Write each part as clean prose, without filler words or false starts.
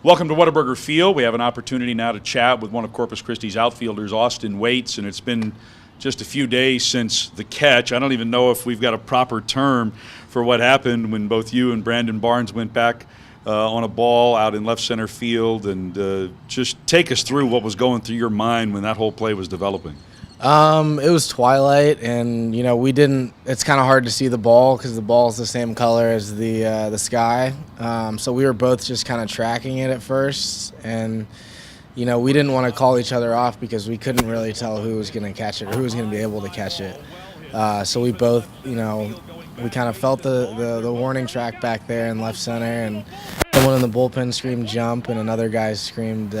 Welcome to Whataburger Field. We have an opportunity now to chat with one of Corpus Christi's outfielders, Austin Wates, and it's been just a few days since the catch. I don't even know if we've got a proper term for what happened when both you and Brandon Barnes went back on a ball out in left center field, and just take us through what was going through your mind when that whole play was developing. It was twilight, and we didn't. It's kind of hard to see the ball because the ball is the same color as the sky. So we were both just kind of tracking it at first, and we didn't want to call each other off because we couldn't really tell who was going to catch it or who was going to be able to catch it. So we both, we kind of felt the warning track back there in left center, and someone in the bullpen screamed jump, and another guy screamed,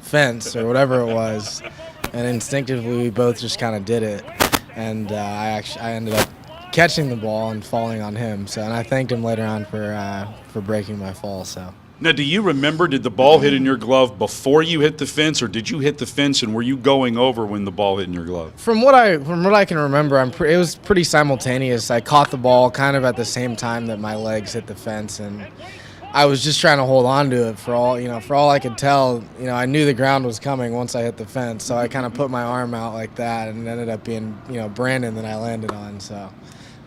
fence or whatever it was. And instinctively, we both just kind of did it, and I ended up catching the ball and falling on him. And I thanked him later on for breaking my fall. So now, do you remember? Did the ball hit in your glove before you hit the fence, or did you hit the fence and were you going over when the ball hit in your glove? From what I can remember, it was pretty simultaneous. I caught the ball kind of at the same time that my legs hit the fence, and I was just trying to hold on to it for all I could tell. I knew the ground was coming once I hit the fence, so I kind of put my arm out like that, and it ended up being, Brandon that I landed on. So,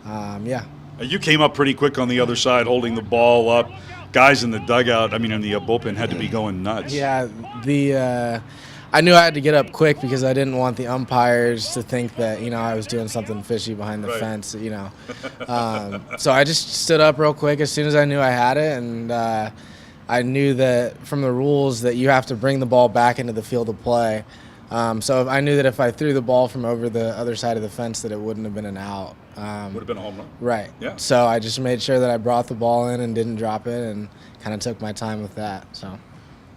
yeah. You came up pretty quick on the other side, holding the ball up. Guys in the dugout, in the bullpen, had to be going nuts. Yeah, I knew I had to get up quick because I didn't want the umpires to think that, I was doing something fishy behind the fence, So I just stood up real quick as soon as I knew I had it, and I knew that from the rules that you have to bring the ball back into the field of play. So I knew that if I threw the ball from over the other side of the fence that it wouldn't have been an out. Would have been a home run. Right. Yeah. So I just made sure that I brought the ball in and didn't drop it, and kind of took my time with that. So.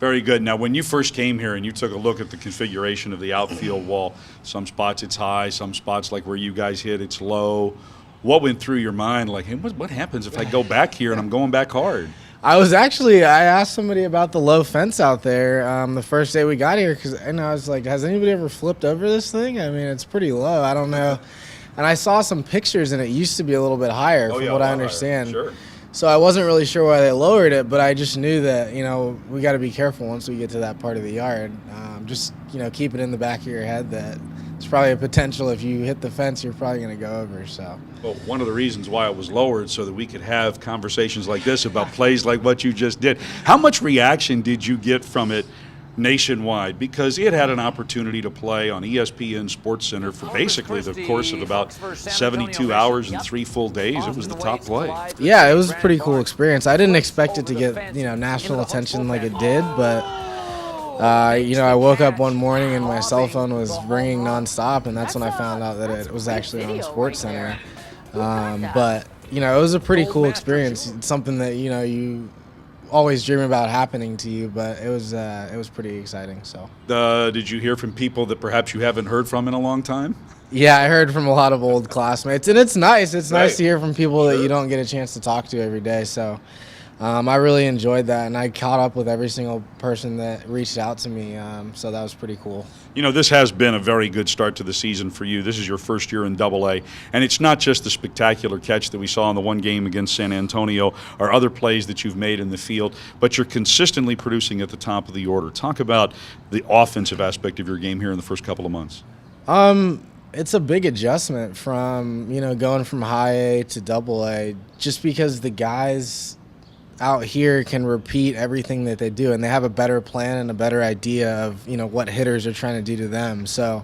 Very good. Now, when you first came here and you took a look at the configuration of the outfield wall, some spots it's high, some spots like where you guys hit, it's low. What went through your mind? Like, hey, what happens if I go back here and I'm going back hard? I asked somebody about the low fence out there the first day we got here because I was like, has anybody ever flipped over this thing? It's pretty low. I don't know. And I saw some pictures, and it used to be a little bit higher from what I understand. Sure. So I wasn't really sure why they lowered it, but I just knew that, we got to be careful once we get to that part of the yard. Just, keep it in the back of your head that it's probably a potential if you hit the fence, you're probably going to go over. So. Well, one of the reasons why it was lowered so that we could have conversations like this about plays like what you just did. How much reaction did you get from it nationwide? Because it had an opportunity to play on ESPN SportsCenter for basically the course of about 72 hours and 3 full days. It was the top play. Yeah, it was a pretty cool experience. I didn't expect it to get, national attention like it did, but, I woke up one morning and my cell phone was ringing nonstop, and that's when I found out that it was actually on SportsCenter. But, it was a pretty cool experience. It's something that, you always dream about happening to you, but it was pretty exciting. So did you hear from people that perhaps you haven't heard from in a long time? Yeah, I heard from a lot of old classmates, and it's nice. It's nice to hear from people that you don't get a chance to talk to every day. So I really enjoyed that, and I caught up with every single person that reached out to me. So that was pretty cool. This has been a very good start to the season for you. This is your first year in Double-A, and it's not just the spectacular catch that we saw in the one game against San Antonio or other plays that you've made in the field, but you're consistently producing at the top of the order. Talk about the offensive aspect of your game here in the first couple of months. It's a big adjustment from, going from high A to Double-A, just because the guys out here can repeat everything that they do, and they have a better plan and a better idea of what hitters are trying to do to them. So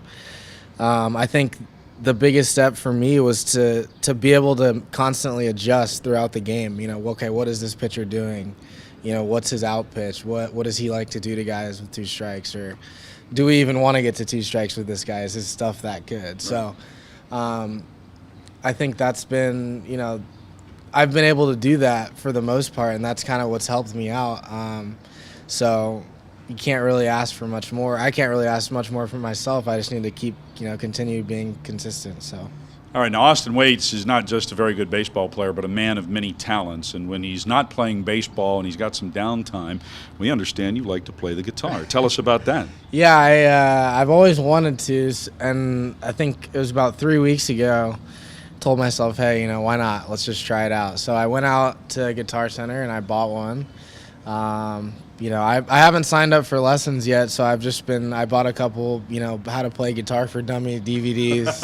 I think the biggest step for me was to be able to constantly adjust throughout the game. Okay, what is this pitcher doing? What's his out pitch? What does he like to do to guys with 2 strikes? Or do we even want to get to 2 strikes with this guy? Is his stuff that good? Right. So I think that's been, I've been able to do that for the most part, and that's kind of what's helped me out. So you can't really ask for much more. I can't really ask much more from myself. I just need to keep, continue being consistent. So. All right, now Austin Wates is not just a very good baseball player, but a man of many talents. And when he's not playing baseball and he's got some downtime, we understand you like to play the guitar. Tell us about that. Yeah, I've always wanted to, and I think it was about 3 weeks ago. Told myself, hey, why not? Let's just try it out. So I went out to Guitar Center and I bought one. I haven't signed up for lessons yet, so I bought a couple, how to play guitar for dummy DVDs,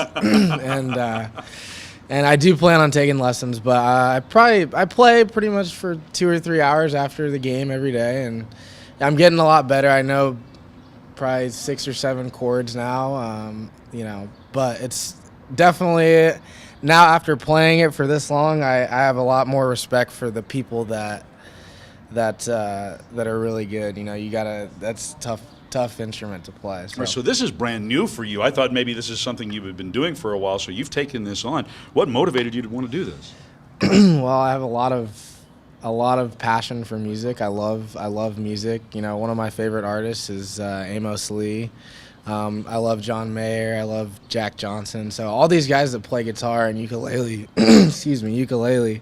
and I do plan on taking lessons, but I play pretty much for 2 or 3 hours after the game every day, and I'm getting a lot better. I know probably 6 or 7 chords now, but it's definitely now after playing it for this long, I have a lot more respect for the people that are really good. That's tough instrument to play. So. Right, so this is brand new for you. I thought maybe this is something you've been doing for a while, so you've taken this on. What motivated you to want to do this? Well, I have a lot of passion for music. I love music. One of my favorite artists is Amos Lee. I love John Mayer. I love Jack Johnson. So all these guys that play guitar and ukulele, ukulele,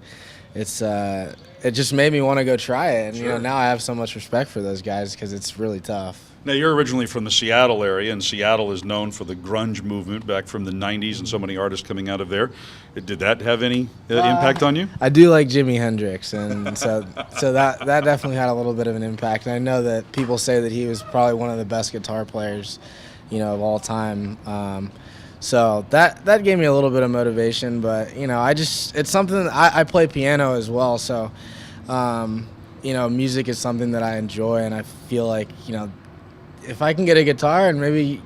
it just made me want to go try it. And Sure. now I have so much respect for those guys because it's really tough. Now, you're originally from the Seattle area, and Seattle is known for the grunge movement back from the 90s and so many artists coming out of there. Did that have any impact on you? I do like Jimi Hendrix, and so that definitely had a little bit of an impact. And I know that people say that he was probably one of the best guitar players, of all time. So that gave me a little bit of motivation, but it's something I play piano as well, so music is something that I enjoy, and I feel like if I can get a guitar and maybe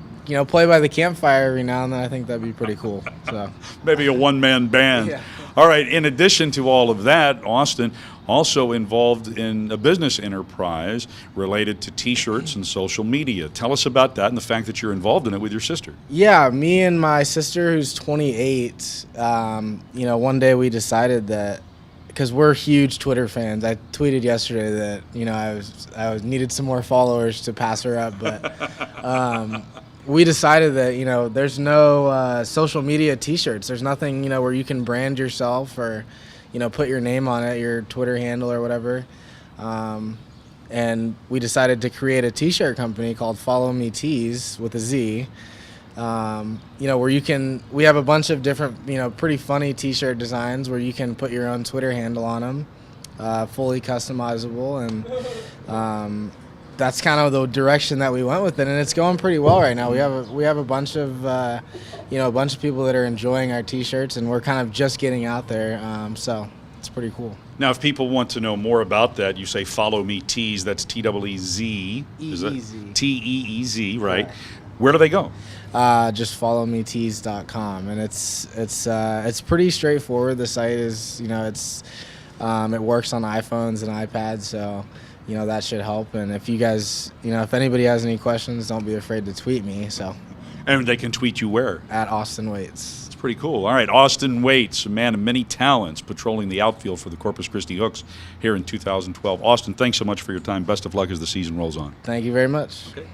play by the campfire every now and then, I think that'd be pretty cool. So maybe a one-man band. Yeah. All right. In addition to all of that, Austin also involved in a business enterprise related to T-shirts and social media. Tell us about that and the fact that you're involved in it with your sister. Yeah, me and my sister, who's 28, one day we decided that, because we're huge Twitter fans. I tweeted yesterday that I needed some more followers to pass her up, but we decided that there's no social media T-shirts. There's nothing where you can brand yourself or put your name on it, your Twitter handle or whatever. And we decided to create a T-shirt company called Follow Me Tees with a Z. Where we have a bunch of different, pretty funny T-shirt designs where you can put your own Twitter handle on them, fully customizable, and that's kind of the direction that we went with it, and it's going pretty well right now. We have a bunch of people that are enjoying our T-shirts, and we're kind of just getting out there, so it's pretty cool. Now, if people want to know more about that, you say Follow Me Tees. That's T-E-E-Z. E-E-Z. T-E-E-Z, right? Correct. Where do they go? Just followmetees.com, and it's pretty straightforward. The site is it works on iPhones and iPads, so that should help. And if you guys if anybody has any questions, don't be afraid to tweet me. So, and they can tweet you where? At Austin Wates. It's pretty cool. All right, Austin Wates, a man of many talents, patrolling the outfield for the Corpus Christi Hooks here in 2012. Austin, thanks so much for your time. Best of luck as the season rolls on. Thank you very much. Okay.